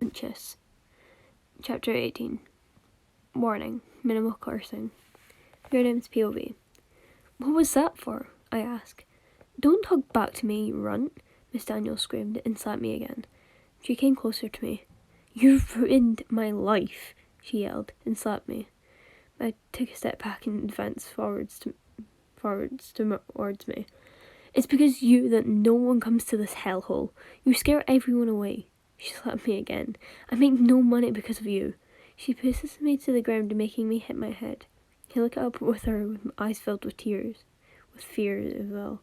Conscious. Chapter 18. Warning. Minimal cursing. Your name's POV. What was that for? I ask. Don't talk back to me, you runt, Miss Daniels screamed and slapped me again. She came closer to me. You've ruined my life, she yelled and slapped me. I took a step back and advanced forwards towards me. It's because you that no one comes to this hellhole. You scare everyone away. She slapped me again. I make no money because of you. She pushes me to the ground, making me hit my head. I look up with her with my eyes filled with tears. With fear as well.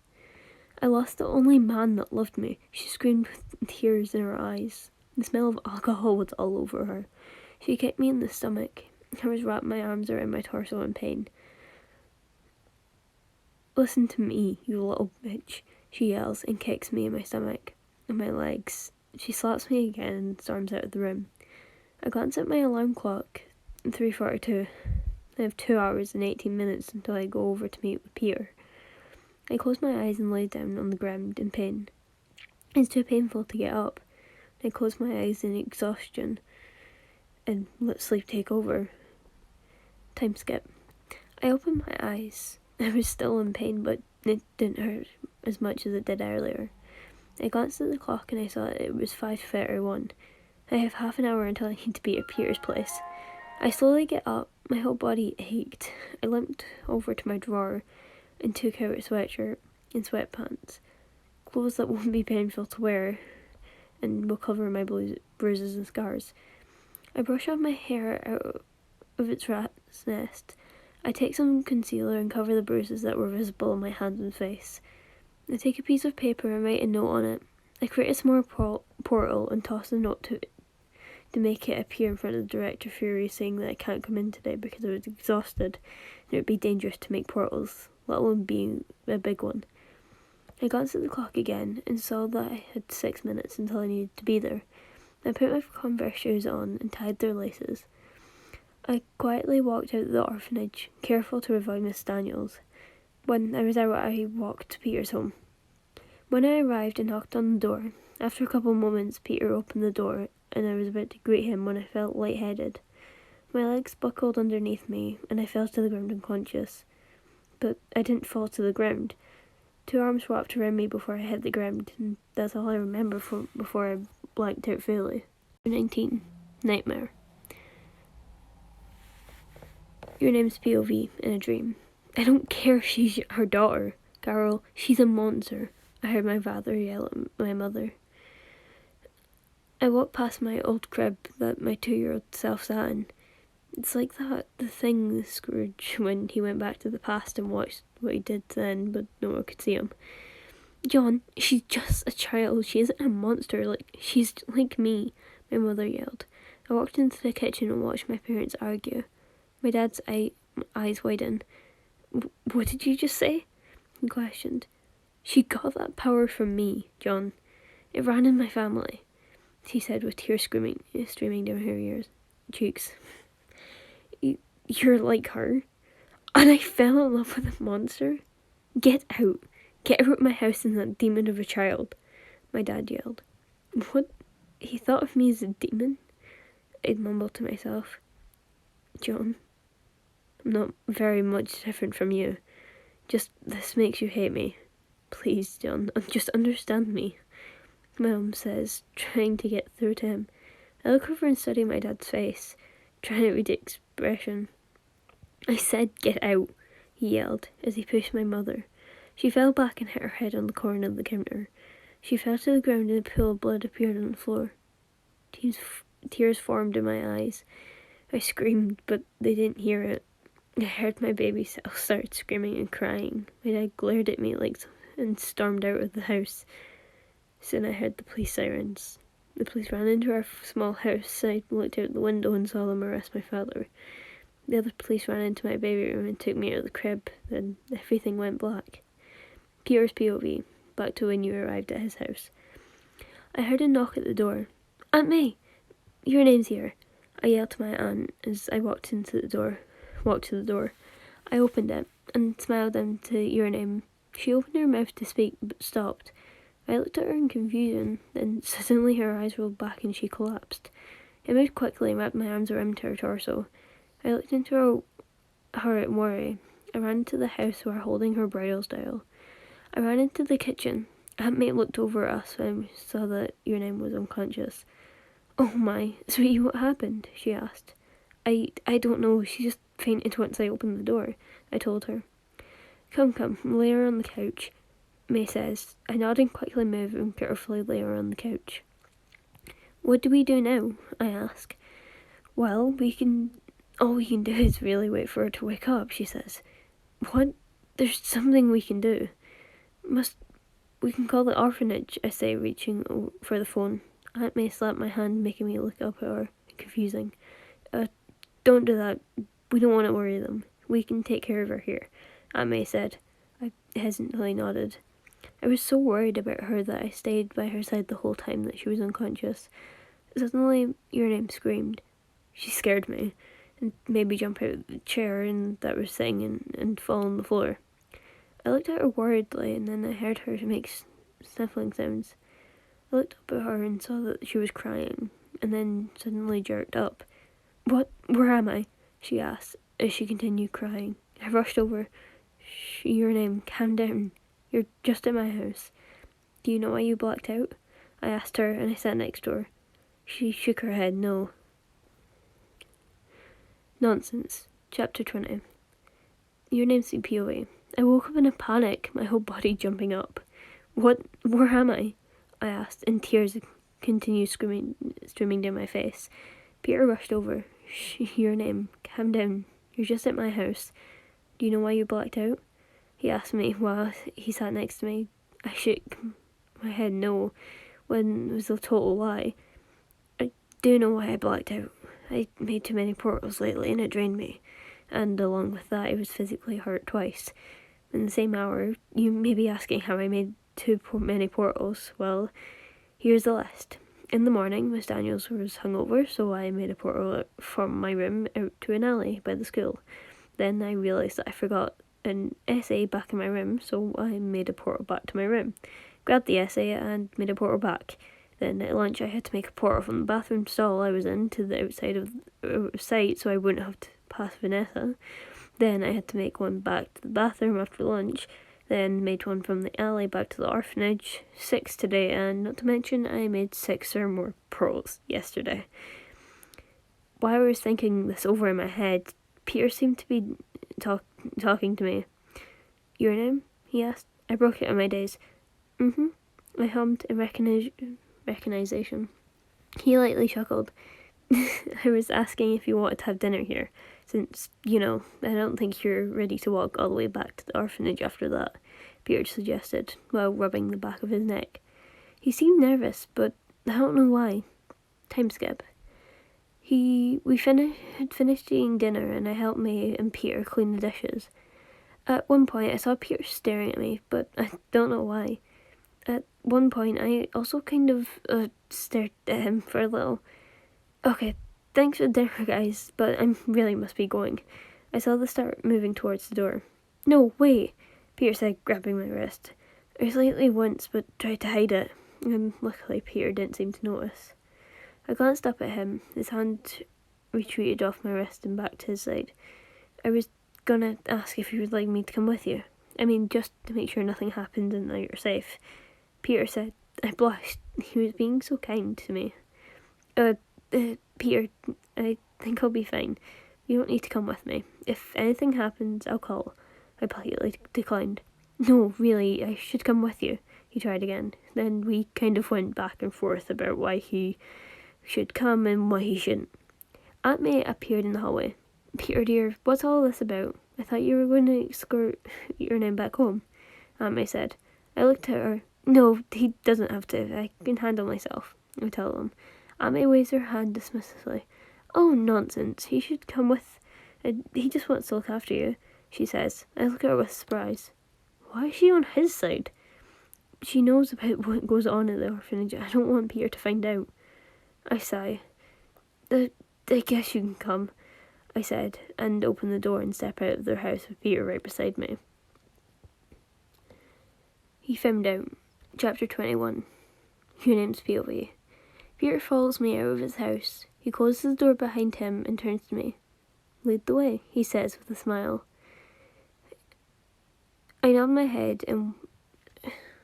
I lost the only man that loved me. She screamed with tears in her eyes. The smell of alcohol was all over her. She kicked me in the stomach. I was wrapping my arms around my torso in pain. Listen to me, you little bitch, she yells and kicks me in my stomach and my legs. She slaps me again and storms out of the room. I glance at my alarm clock, 3:42. I have 2 hours and 18 minutes until I go over to meet with Peter. I close my eyes and lay down on the ground in pain. It's too painful to get up. I close my eyes in exhaustion and let sleep take over. Time skip. I open my eyes. I was still in pain, but it didn't hurt as much as it did earlier. I glanced at the clock and I saw it was 5:31. I have half an hour until I need to be at Peter's place. I slowly get up. My whole body ached. I limped over to my drawer and took out a sweatshirt and sweatpants. Clothes that won't be painful to wear and will cover my bruises and scars. I brush off my hair out of its rat's nest. I take some concealer and cover the bruises that were visible on my hands and face. I take a piece of paper and write a note on it. I create a small portal and toss the note to make it appear in front of the director, Fury, saying that I can't come in today because I was exhausted and it would be dangerous to make portals, let alone being a big one. I glanced at the clock again and saw that I had 6 minutes until I needed to be there. I put my Converse shoes on and tied their laces. I quietly walked out of the orphanage, careful to avoid Miss Daniels. When I was out, I walked to Peter's home. When I arrived and knocked on the door, after a couple of moments, Peter opened the door and I was about to greet him when I felt lightheaded. My legs buckled underneath me and I fell to the ground unconscious. But I didn't fall to the ground. 2 arms wrapped around me before I hit the ground, and that's all I remember from before I blanked out fully. 19. Nightmare. Your name's POV in a dream. I don't care if she's her daughter, Carol. She's a monster. I heard my father yell at my mother. I walked past my old crib that my 2-year-old self sat in. It's like the thing, the Scrooge, when he went back to the past and watched what he did then, but no one could see him. John, she's just a child. She isn't a monster. She's like me, my mother yelled. I walked into the kitchen and watched my parents argue. My dad's eyes widened. What did you just say? He questioned. She got that power from me, John. It ran in my family, she said with tears streaming down her cheeks. You're like her? And I fell in love with a monster? Get out. Get out of my house and that demon of a child, my dad yelled. What? He thought of me as a demon? I mumbled to myself. John, I'm not very much different from you. Just this makes you hate me. Please, John, just understand me, my mum says, trying to get through to him. I look over and study my dad's face, trying to read the expression. I said get out, he yelled as he pushed my mother. She fell back and hit her head on the corner of the counter. She fell to the ground and a pool of blood appeared on the floor. Tears formed in my eyes. I screamed, but they didn't hear it. I heard my baby self start screaming and crying. My dad glared at me and stormed out of the house. Soon I heard the police sirens. The police ran into our small house. I looked out the window and saw them arrest my father. The other police ran into my baby room and took me out of the crib. Then everything went black. Peter's POV, back to when you arrived at his house. I heard a knock at the door. Aunt May, your name's here, I yelled to my aunt as I walked to the door. I opened it and smiled into your name. She opened her mouth to speak but stopped. I looked at her in confusion, then suddenly her eyes rolled back and she collapsed. I moved quickly and wrapped my arms around her torso. I looked into her in worry. I ran into the house while holding her bridal style. I ran into the kitchen. Aunt May looked over at us when we saw that your name was unconscious. "Oh my, sweetie, what happened?" she asked. I don't know, she just fainted once I opened the door," I told her. Come, lay her on the couch," May says. I nodded and quickly moved and carefully lay her on the couch. "What do we do now?" I ask. "Well, all we can do is really wait for her to wake up," she says. "What? There's something we can do. We can call the orphanage," I say, reaching for the phone. Aunt May slapped my hand, making me look up at her. Confusing. Don't do that. We don't want to worry them. We can take care of her here," Aunt May said. I hesitantly nodded. I was so worried about her that I stayed by her side the whole time that she was unconscious. Suddenly, your name screamed. She scared me, and made me jump out of the chair and that was sitting and fall on the floor. I looked at her worriedly, and then I heard her make sniffling sounds. I looked up at her and saw that she was crying, and then suddenly jerked up. "What? Where am I?" she asked, as she continued crying. I rushed over. "Your name, calm down. You're just at my house. Do you know why you blacked out?" I asked her, and I sat next to her. She shook her head, no. Nonsense. Chapter 20. Your name's POA. I woke up in a panic, my whole body jumping up. "What? Where am I?" I asked, and tears continued streaming down my face. Peter rushed over. "Your name, calm down. You're just at my house. Do you know why you blacked out?" he asked me while he sat next to me. I shook my head no, when it was a total lie. "I do know why I blacked out. I made too many portals lately and it drained me. And along with that, I was physically hurt twice. In the same hour, you may be asking how I made too many portals. Well, here's the list. In the morning, Miss Daniels was hungover, so I made a portal from my room out to an alley by the school. Then I realised that I forgot an essay back in my room, so I made a portal back to my room. Grabbed the essay and made a portal back. Then at lunch I had to make a portal from the bathroom stall I was in to the outside of site so I wouldn't have to pass Vanessa. Then I had to make one back to the bathroom after lunch. Then made one from the alley back to the orphanage. 6 today, and not to mention I made 6 or more portals yesterday. While I was thinking this over in my head, Peter seemed to be talking to me. "Your name?" he asked. I broke out of my daze. I hummed in recognition. He lightly chuckled. "I was asking if you wanted to have dinner here, since, I don't think you're ready to walk all the way back to the orphanage after that," Peter suggested, while rubbing the back of his neck. He seemed nervous, but I don't know why. Time skip. We had finished eating dinner, and I helped May and Peter clean the dishes. At one point, I saw Peter staring at me, but I don't know why. At one point, I also kind of stared at him for a little. "Okay, thanks for dinner, guys, but I really must be going." I saw them start moving towards the door. "No, wait," Peter said, grabbing my wrist. I slightly winced, but tried to hide it, and luckily Peter didn't seem to notice. I glanced up at him. His hand retreated off my wrist and back to his side. "I was gonna ask if you would like me to come with you. I mean, just to make sure nothing happened and that you're safe," Peter said. I blushed. He was being so kind to me. Peter, I think I'll be fine. You don't need to come with me. If anything happens, I'll call." I politely declined. "No, really, I should come with you," he tried again. Then we kind of went back and forth about why he should come and why he shouldn't. Aunt May appeared in the hallway. "Peter, dear, what's all this about? I thought you were going to escort your name back home," Aunt May said. I looked at her. "No, he doesn't have to. I can handle myself," I told him. Aunt May waves her hand dismissively. "Oh, nonsense. He should come with... he just wants to look after you," she says. I look at her with surprise. Why is she on his side? She knows about what goes on at the orphanage. I don't want Peter to find out. I sigh. I guess you can come," I said, and opened the door and stepped out of their house with Peter right beside me. He found out. Chapter 21. Your name's POV. Peter follows me out of his house. He closes the door behind him and turns to me. Lead the way, he says with a smile. I nod my head and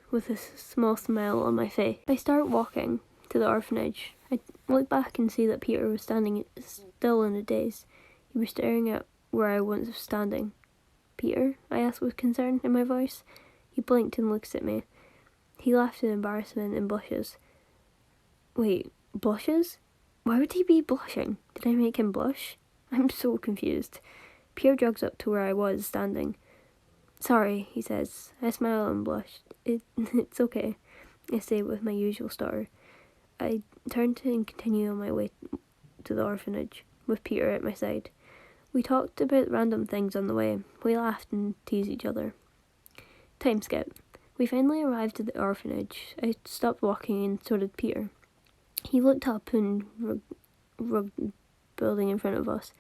with a small smile on my face. I start walking to the orphanage. I look back and see that Peter was standing still in a daze. He was staring at where I once was standing. Peter? I asked with concern in my voice. He blinked and looks at me. He laughs in embarrassment and blushes. Wait, blushes? Why would he be blushing? Did I make him blush? I'm so confused. Peter jogs up to where I was standing. Sorry, he says. I smile and blush. It's okay, I say with my usual stutter. I turn to and continue on my way to the orphanage, with Peter at my side. We talked about random things on the way. We laughed and teased each other. Time skip. We finally arrived at the orphanage. I stopped walking and so did Peter. He looked up and rugged the building in front of us.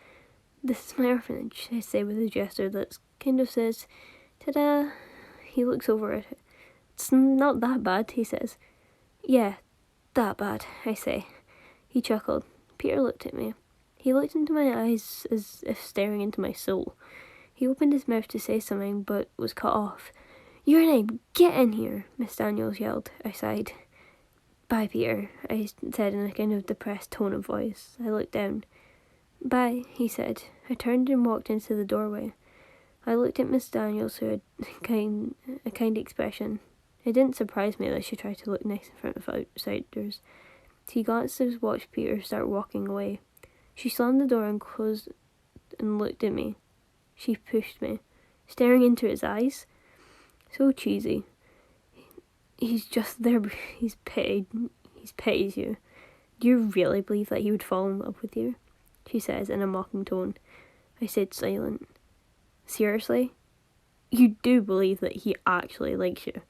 This is my orphanage, I say with a gesture that kind of says, ta-da. He looks over at it. It's not that bad, he says. Yeah, that bad, I say. He chuckled. Peter looked at me. He looked into my eyes as if staring into my soul. He opened his mouth to say something, but was cut off. Your name, get in here, Miss Daniels yelled. I sighed. Bye, Peter, I said in a kind of depressed tone of voice. I looked down. Bye, he said. I turned and walked into the doorway. I looked at Miss Daniels, who had a kind expression. It didn't surprise me that she tried to look nice in front of outsiders. She glanced to watch Peter start walking away. She slammed the door and closed and looked at me. She pushed me, staring into his eyes. So cheesy. He's just there. He's pities you. Do you really believe that he would fall in love with you? She says in a mocking tone. I stayed silent. Seriously? You do believe that he actually likes you?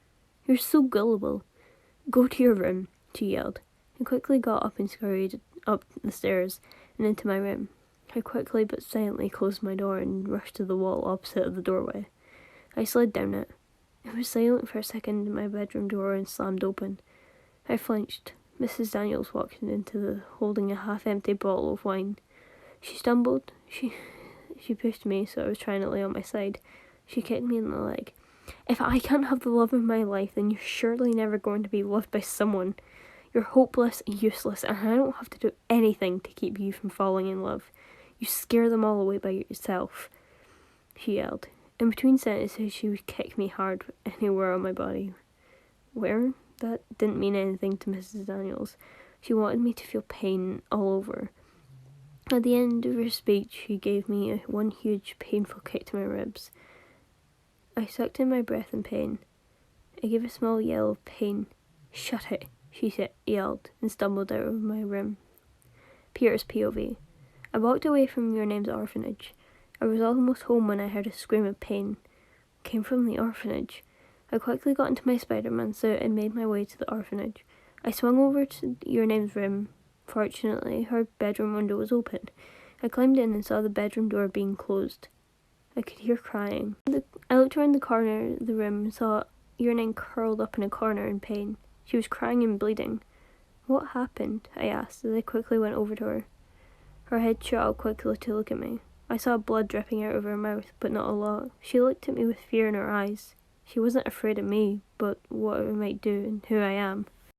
You're so gullible. Go to your room, she yelled. I quickly got up and scurried up the stairs and into my room. I quickly but silently closed my door and rushed to the wall opposite the doorway. I slid down it. It was silent for a second in my bedroom door and slammed open. I flinched. Mrs. Daniels walked into holding a half-empty bottle of wine. She stumbled. She pushed me, so I was trying to lay on my side. She kicked me in the leg. If I can't have the love of my life, then you're surely never going to be loved by someone. You're hopeless and useless, and I don't have to do anything to keep you from falling in love. You scare them all away by yourself, she yelled. In between sentences, she would kick me hard anywhere on my body. Where? That didn't mean anything to Mrs. Daniels. She wanted me to feel pain all over. At the end of her speech, she gave me one huge, painful kick to my ribs. I sucked in my breath in pain. I gave a small yell of pain. Shut it, she yelled, and stumbled out of my room. Peter's POV. I walked away from Your Name's orphanage. I was almost home when I heard a scream of pain. It came from the orphanage. I quickly got into my Spider-Man suit and made my way to the orphanage. I swung over to Your Name's room. Fortunately, her bedroom window was open. I climbed in and saw the bedroom door being closed. I could hear crying. I looked around the corner of the room and saw Your Name curled up in a corner in pain. She was crying and bleeding. What happened? I asked as I quickly went over to her. Her head shot up quickly to look at me. I saw blood dripping out of her mouth, but not a lot. She looked at me with fear in her eyes. She wasn't afraid of me, but what I might do and who I am.